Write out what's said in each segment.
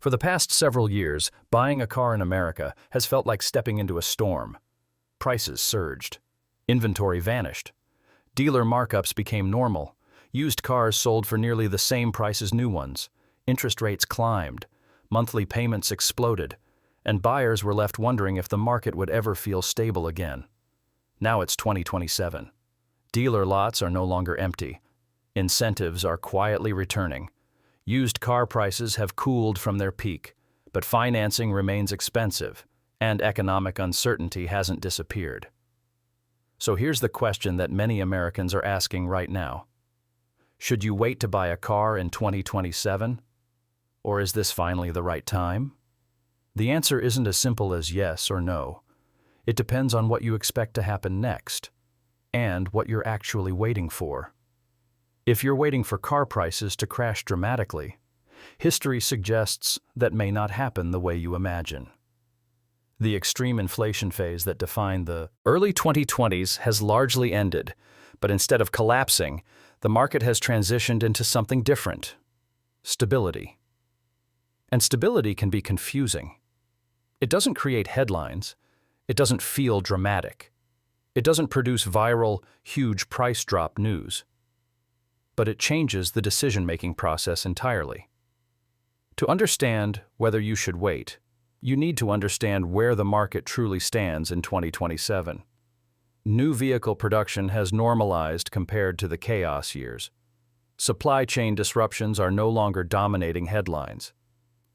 For the past several years, buying a car in America has felt like stepping into a storm. Prices surged. Inventory vanished. Dealer markups became normal. Used cars sold for nearly the same price as new ones. Interest rates climbed. Monthly payments exploded. And buyers were left wondering if the market would ever feel stable again. Now it's 2027. Dealer lots are no longer empty. Incentives are quietly returning. Used car prices have cooled from their peak, but financing remains expensive, and economic uncertainty hasn't disappeared. So here's the question that many Americans are asking right now. Should you wait to buy a car in 2027? Or is this finally the right time? The answer isn't as simple as yes or no. It depends on what you expect to happen next, and what you're actually waiting for. If you're waiting for car prices to crash dramatically, history suggests that may not happen the way you imagine. The extreme inflation phase that defined the early 2020s has largely ended, but instead of collapsing, the market has transitioned into something different: stability. And stability can be confusing. It doesn't create headlines. It doesn't feel dramatic. It doesn't produce viral, huge price drop news. But it changes the decision-making process entirely. To understand whether you should wait, you need to understand where the market truly stands in 2027. New vehicle production has normalized compared to the chaos years. Supply chain disruptions are no longer dominating headlines.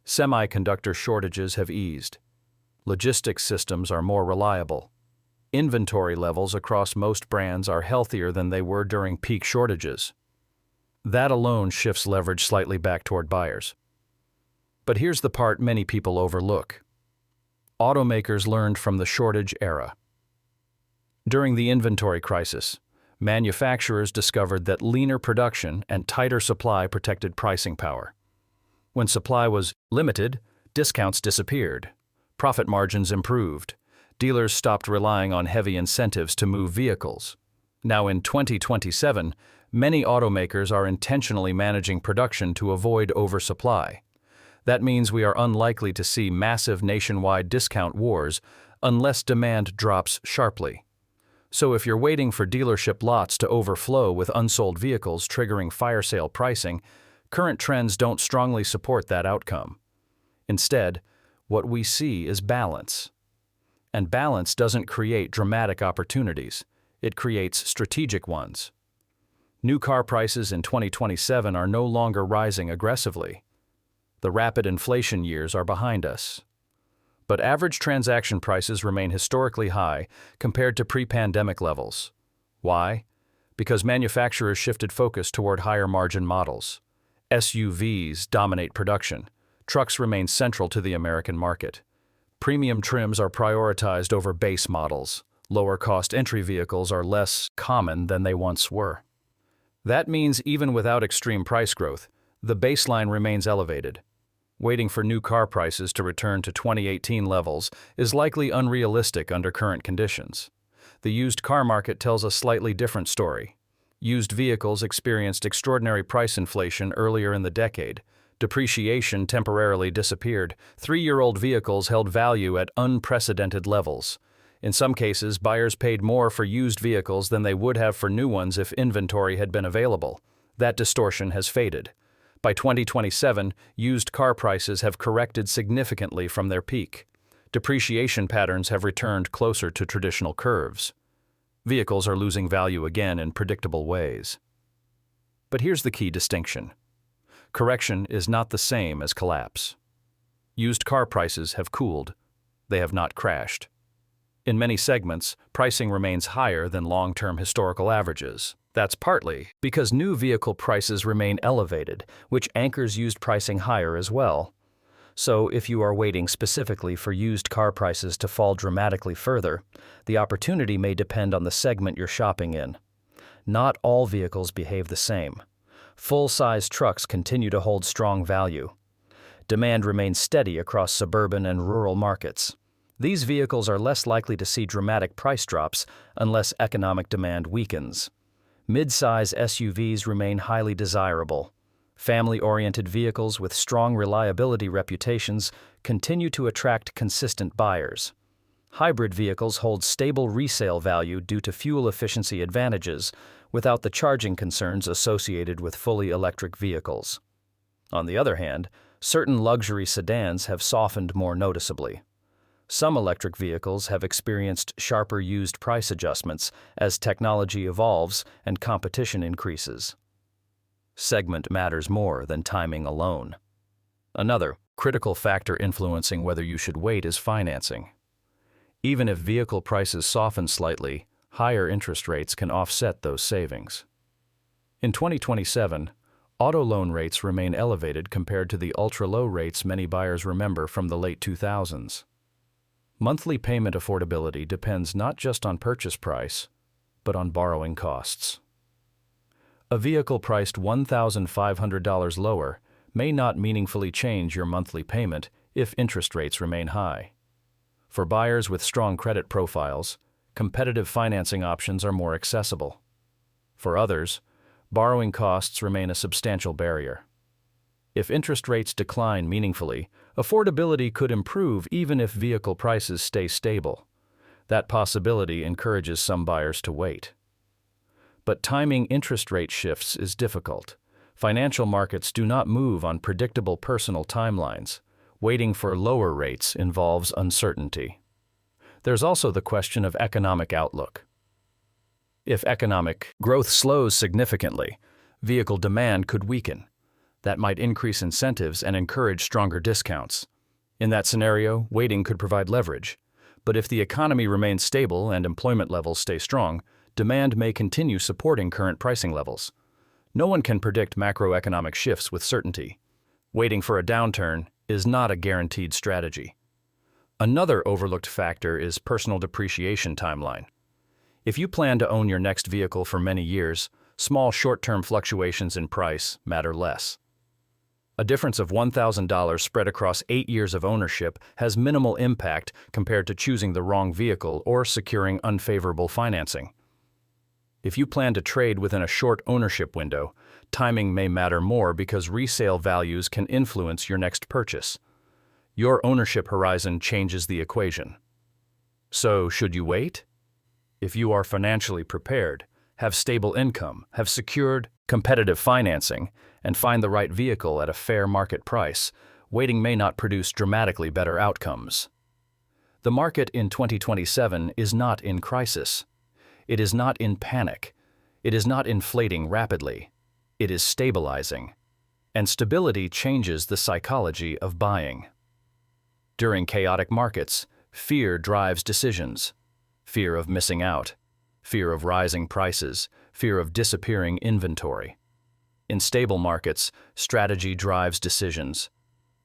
Semiconductor shortages have eased. Logistics systems are more reliable. Inventory levels across most brands are healthier than they were during peak shortages. That alone shifts leverage slightly back toward buyers. But here's the part many people overlook. Automakers learned from the shortage era. During the inventory crisis, manufacturers discovered that leaner production and tighter supply protected pricing power. When supply was limited, discounts disappeared. Profit margins improved. Dealers stopped relying on heavy incentives to move vehicles. Now in 2027, many automakers are intentionally managing production to avoid oversupply. That means we are unlikely to see massive nationwide discount wars unless demand drops sharply. So if you're waiting for dealership lots to overflow with unsold vehicles triggering fire sale pricing, current trends don't strongly support that outcome. Instead, what we see is balance. And balance doesn't create dramatic opportunities. It creates strategic ones. New car prices in 2027 are no longer rising aggressively. The rapid inflation years are behind us. But average transaction prices remain historically high compared to pre-pandemic levels. Why? Because manufacturers shifted focus toward higher margin models. SUVs dominate production. Trucks remain central to the American market. Premium trims are prioritized over base models. Lower-cost entry vehicles are less common than they once were. That means even without extreme price growth, the baseline remains elevated. Waiting for new car prices to return to 2018 levels is likely unrealistic under current conditions. The used car market tells a slightly different story. Used vehicles experienced extraordinary price inflation earlier in the decade. Depreciation temporarily disappeared. 3-year-old vehicles held value at unprecedented levels. In some cases, buyers paid more for used vehicles than they would have for new ones if inventory had been available. That distortion has faded. By 2027, used car prices have corrected significantly from their peak. Depreciation patterns have returned closer to traditional curves. Vehicles are losing value again in predictable ways. But here's the key distinction. Correction is not the same as collapse. Used car prices have cooled. They have not crashed. In many segments, pricing remains higher than long-term historical averages. That's partly because new vehicle prices remain elevated, which anchors used pricing higher as well. So if you are waiting specifically for used car prices to fall dramatically further, the opportunity may depend on the segment you're shopping in. Not all vehicles behave the same. Full-size trucks continue to hold strong value. Demand remains steady across suburban and rural markets. These vehicles are less likely to see dramatic price drops unless economic demand weakens. Mid-size SUVs remain highly desirable. Family-oriented vehicles with strong reliability reputations continue to attract consistent buyers. Hybrid vehicles hold stable resale value due to fuel efficiency advantages without the charging concerns associated with fully electric vehicles. On the other hand, certain luxury sedans have softened more noticeably. Some electric vehicles have experienced sharper used price adjustments as technology evolves and competition increases. Segment matters more than timing alone. Another critical factor influencing whether you should wait is financing. Even if vehicle prices soften slightly, higher interest rates can offset those savings. In 2027, auto loan rates remain elevated compared to the ultra-low rates many buyers remember from the late 2000s. Monthly payment affordability depends not just on purchase price, but on borrowing costs. A vehicle priced $1,500 lower may not meaningfully change your monthly payment if interest rates remain high. For buyers with strong credit profiles, competitive financing options are more accessible. For others, borrowing costs remain a substantial barrier. If interest rates decline meaningfully, affordability could improve even if vehicle prices stay stable. That possibility encourages some buyers to wait. But timing interest rate shifts is difficult. Financial markets do not move on predictable personal timelines. Waiting for lower rates involves uncertainty. There's also the question of economic outlook. If economic growth slows significantly, vehicle demand could weaken. That might increase incentives and encourage stronger discounts. In that scenario, waiting could provide leverage. But if the economy remains stable and employment levels stay strong, demand may continue supporting current pricing levels. No one can predict macroeconomic shifts with certainty. Waiting for a downturn is not a guaranteed strategy. Another overlooked factor is personal depreciation timeline. If you plan to own your next vehicle for many years, small short-term fluctuations in price matter less. A difference of $1,000 spread across 8 years of ownership has minimal impact compared to choosing the wrong vehicle or securing unfavorable financing. If you plan to trade within a short ownership window, timing may matter more because resale values can influence your next purchase. Your ownership horizon changes the equation. So, should you wait? If you are financially prepared, have stable income, have secured competitive financing, and find the right vehicle at a fair market price, waiting may not produce dramatically better outcomes. The market in 2027 is not in crisis. It is not in panic. It is not inflating rapidly. It is stabilizing. And stability changes the psychology of buying. During chaotic markets, fear drives decisions. Fear of missing out, fear of rising prices, fear of disappearing inventory. In stable markets, strategy drives decisions.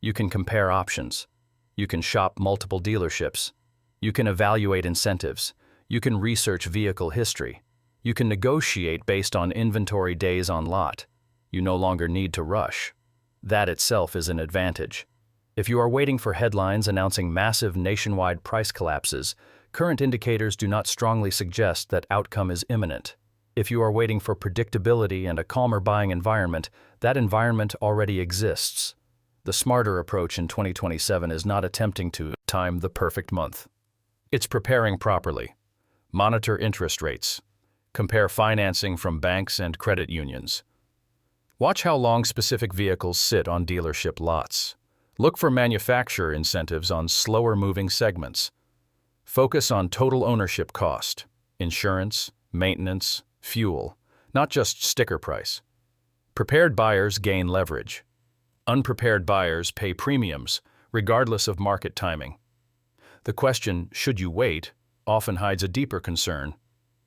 You can compare options. You can shop multiple dealerships. You can evaluate incentives. You can research vehicle history. You can negotiate based on inventory days on lot. You no longer need to rush. That itself is an advantage. If you are waiting for headlines announcing massive nationwide price collapses, current indicators do not strongly suggest that outcome is imminent. If you are waiting for predictability and a calmer buying environment, that environment already exists. The smarter approach in 2027 is not attempting to time the perfect month. It's preparing properly. Monitor interest rates. Compare financing from banks and credit unions. Watch how long specific vehicles sit on dealership lots. Look for manufacturer incentives on slower-moving segments. Focus on total ownership cost, insurance, maintenance, fuel, not just sticker price. Prepared buyers gain leverage. Unprepared buyers pay premiums, regardless of market timing. The question, should you wait, often hides a deeper concern: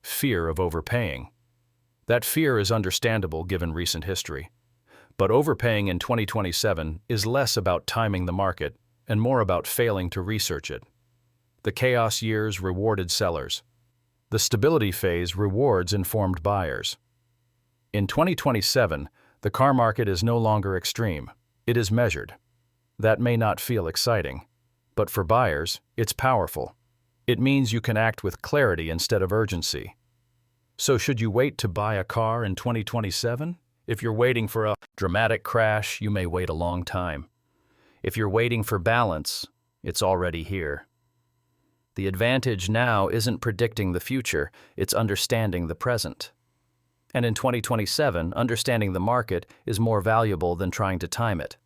fear of overpaying. That fear is understandable given recent history. But overpaying in 2027 is less about timing the market and more about failing to research it. The chaos years rewarded sellers. The stability phase rewards informed buyers. In 2027, the car market is no longer extreme. It is measured. That may not feel exciting, but for buyers, it's powerful. It means you can act with clarity instead of urgency. So should you wait to buy a car in 2027? If you're waiting for a dramatic crash, you may wait a long time. If you're waiting for balance, it's already here. The advantage now isn't predicting the future, it's understanding the present. And in 2027, understanding the market is more valuable than trying to time it.